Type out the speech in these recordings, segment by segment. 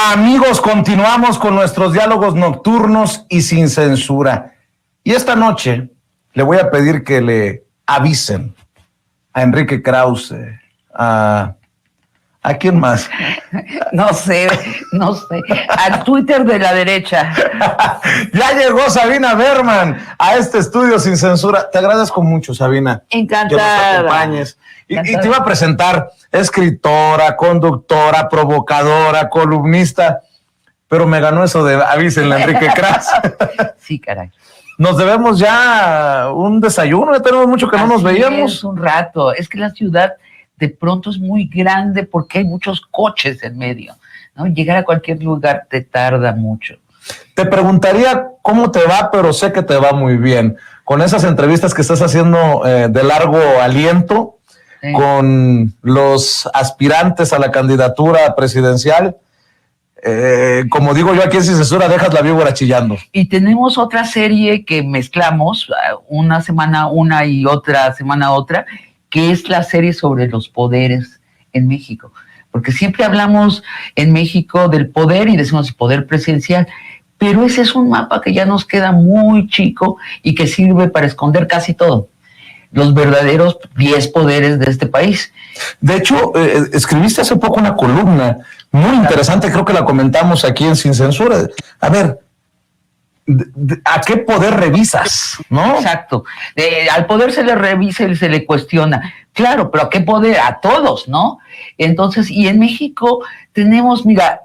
Amigos, continuamos con nuestros diálogos nocturnos y sin censura. Y esta noche le voy a pedir que le avisen a Enrique Krause, ¿a quién más? No sé, al Twitter de la derecha. Ya llegó Sabina Berman a este estudio sin censura. Te agradezco mucho, Sabina. Encantada. Que nos acompañes. Y te iba a presentar escritora, conductora, provocadora, columnista, pero me ganó eso de avísenle a Enrique Krause. Sí, caray. Nos debemos ya un desayuno, ya tenemos mucho que no nos veíamos. Es un rato, es que la ciudad de pronto es muy grande porque hay muchos coches en medio, ¿no? Llegar a cualquier lugar te tarda mucho. Te preguntaría cómo te va, pero sé que te va muy bien. Con esas entrevistas que estás haciendo de largo aliento, sí, con los aspirantes a la candidatura presidencial, como digo yo aquí en Sin Censura, dejas la víbora chillando. Y tenemos otra serie que mezclamos, una semana una y otra semana otra, que es la serie sobre los poderes en México. Porque siempre hablamos en México del poder y decimos el poder presidencial, pero ese es un mapa que ya nos queda muy chico y que sirve para esconder casi todo. Los verdaderos 10 poderes de este país. De hecho, escribiste hace poco una columna muy interesante, creo que la comentamos aquí en Sin Censura. A ver, ¿a qué poder revisas? ¿No? Exacto. Al poder se le revisa y se le cuestiona. Claro, pero ¿a qué poder? A todos, ¿no? Entonces, y en México tenemos, mira,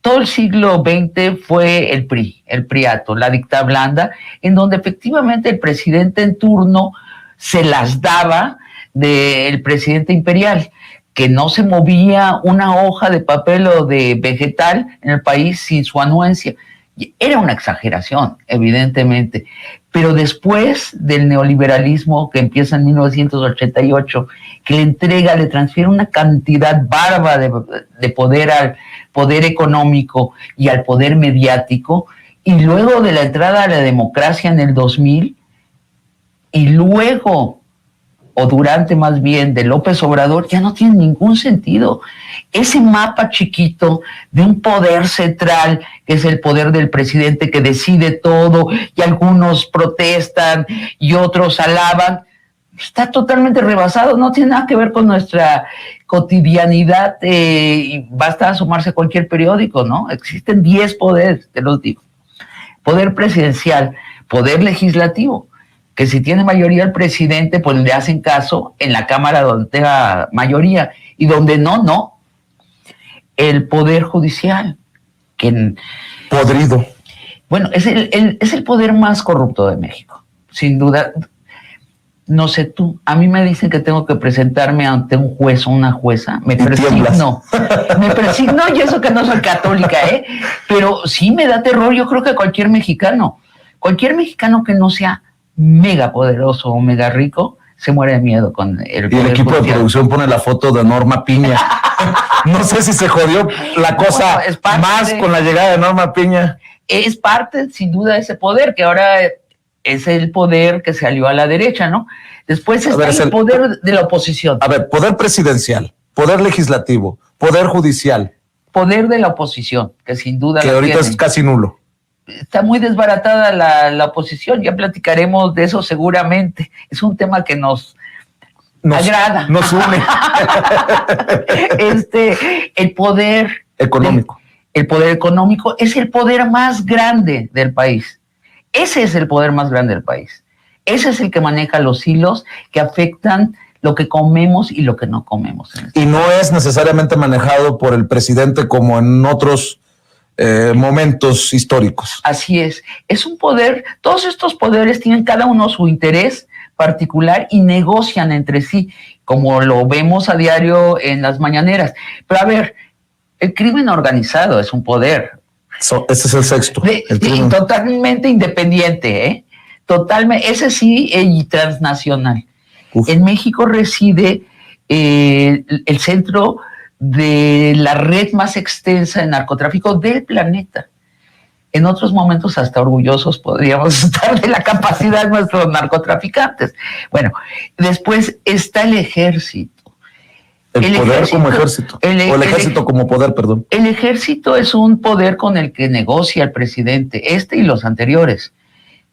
todo el siglo XX fue el PRI, el priato, la dictadura blanda, en donde efectivamente el presidente en turno se las daba del presidente imperial, que no se movía una hoja de papel o de vegetal en el país sin su anuencia. Era una exageración, evidentemente, pero después del neoliberalismo que empieza en 1988, que le transfiere una cantidad bárbara de poder al poder económico y al poder mediático, y luego de la entrada a la democracia en el 2000, y luego, o durante más bien, de López Obrador, ya no tiene ningún sentido. Ese mapa chiquito de un poder central, que es el poder del presidente que decide todo, y algunos protestan y otros alaban, está totalmente rebasado, no tiene nada que ver con nuestra cotidianidad, y basta asomarse a cualquier periódico, ¿no? Existen 10 poderes, te los digo. Poder presidencial, poder legislativo, que si tiene mayoría el presidente, pues le hacen caso en la Cámara donde tenga mayoría, y donde no. El Poder Judicial, que... Podrido. Bueno, es el poder más corrupto de México, sin duda. No sé tú, a mí me dicen que tengo que presentarme ante un juez o una jueza, me persigno, y eso que no soy católica, pero sí me da terror, yo creo que cualquier mexicano que no sea mega poderoso o mega rico, se muere de miedo con el... Y el equipo de producción pone la foto de Norma Piña. No sé si se jodió la cosa más con la llegada de Norma Piña. Es parte, sin duda, de ese poder, que ahora es el poder que salió a la derecha, ¿no? Después está el poder de la oposición. A ver, poder presidencial, poder legislativo, poder judicial. Poder de la oposición, que sin duda... Que ahorita es casi nulo. Está muy desbaratada la oposición, ya platicaremos de eso seguramente. Es un tema que nos agrada. Nos une. El poder económico. El poder económico es el poder más grande del país. Ese es el poder más grande del país. Ese es el que maneja los hilos que afectan lo que comemos y lo que no comemos. Y no es necesariamente manejado por el presidente como en otros momentos históricos. Así es un poder, todos estos poderes tienen cada uno su interés particular y negocian entre sí, como lo vemos a diario en las mañaneras. Pero a ver, el crimen organizado es un poder. Ese es el sexto. Totalmente independiente, totalmente, ese sí, y transnacional. Uf. En México reside el centro de la red más extensa de narcotráfico del planeta. En otros momentos hasta orgullosos podríamos estar de la capacidad de nuestros narcotraficantes. Bueno, después está el ejército. El poder como ejército. O el ejército como poder, perdón. El ejército es un poder con el que negocia el presidente, y los anteriores.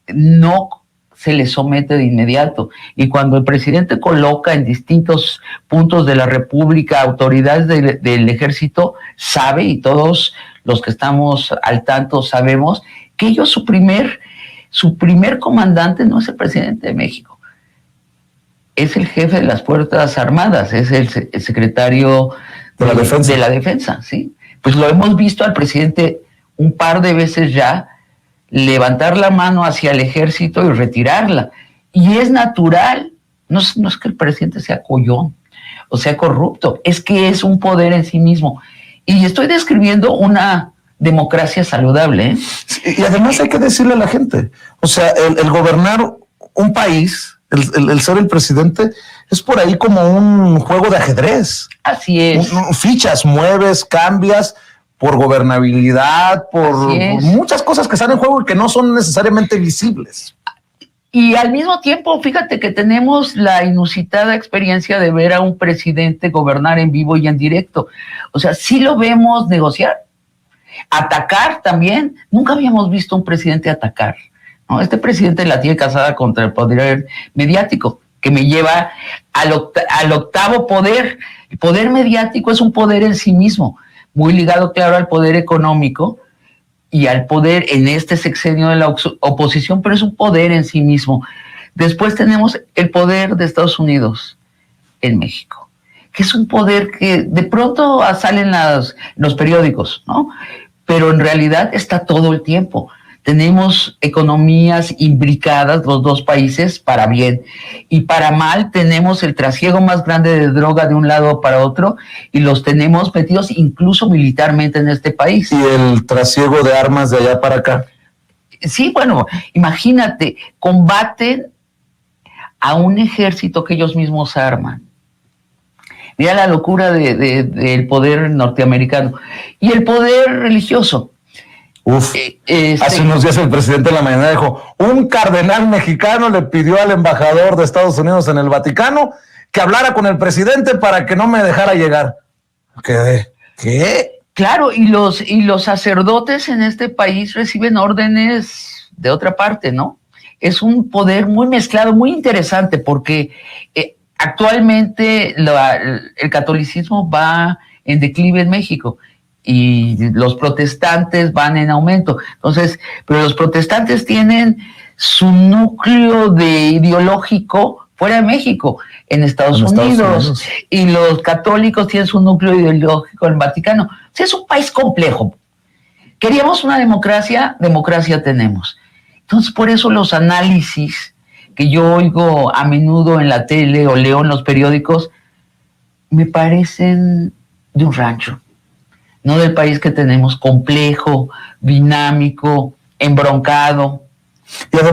No se le somete de inmediato. Y cuando el presidente coloca en distintos puntos de la República autoridades del ejército, sabe, y todos los que estamos al tanto sabemos, que ellos su primer comandante no es el presidente de México. Es el jefe de las Fuerzas Armadas, es el secretario de la defensa, ¿sí? Pues lo hemos visto al presidente un par de veces ya levantar la mano hacia el ejército y retirarla. Y es natural, no es que el presidente sea collón o sea corrupto, es que es un poder en sí mismo. Y estoy describiendo una democracia saludable, ¿eh? Y además hay que decirle a la gente, o sea, el gobernar un país, el ser el presidente, es por ahí como un juego de ajedrez. Así es. Fichas, mueves, cambias por gobernabilidad, por muchas cosas que están en juego y que no son necesariamente visibles. Y al mismo tiempo, fíjate que tenemos la inusitada experiencia de ver a un presidente gobernar en vivo y en directo. O sea, sí lo vemos negociar, atacar también. Nunca habíamos visto un presidente atacar, ¿no? Este presidente la tiene casada contra el poder mediático, que me lleva al octavo poder. El poder mediático es un poder en sí mismo, muy ligado, claro, al poder económico y al poder en este sexenio de la oposición, pero es un poder en sí mismo. Después tenemos el poder de Estados Unidos en México, que es un poder que de pronto salen los periódicos, ¿no? Pero en realidad está todo el tiempo. Tenemos economías imbricadas, los dos países, para bien. Y para mal tenemos el trasiego más grande de droga de un lado para otro y los tenemos metidos incluso militarmente en este país. Y el trasiego de armas de allá para acá. Sí, bueno, imagínate, combaten a un ejército que ellos mismos arman. Mira la locura del poder norteamericano. Y el poder religioso. Hace unos días el presidente de la mañana dijo, un cardenal mexicano le pidió al embajador de Estados Unidos en el Vaticano que hablara con el presidente para que no me dejara llegar. ¿Qué? Claro, y los sacerdotes en este país reciben órdenes de otra parte, ¿no? Es un poder muy mezclado, muy interesante, porque actualmente el catolicismo va en declive en México y los protestantes van en aumento. Entonces, pero los protestantes tienen su núcleo ideológico fuera de México, en Estados Unidos, y los católicos tienen su núcleo ideológico en el Vaticano. O sea, es un país complejo. Queríamos una democracia tenemos. Entonces, por eso los análisis que yo oigo a menudo en la tele o leo en los periódicos me parecen de un rancho, no del país que tenemos, complejo, dinámico, embroncado. Y además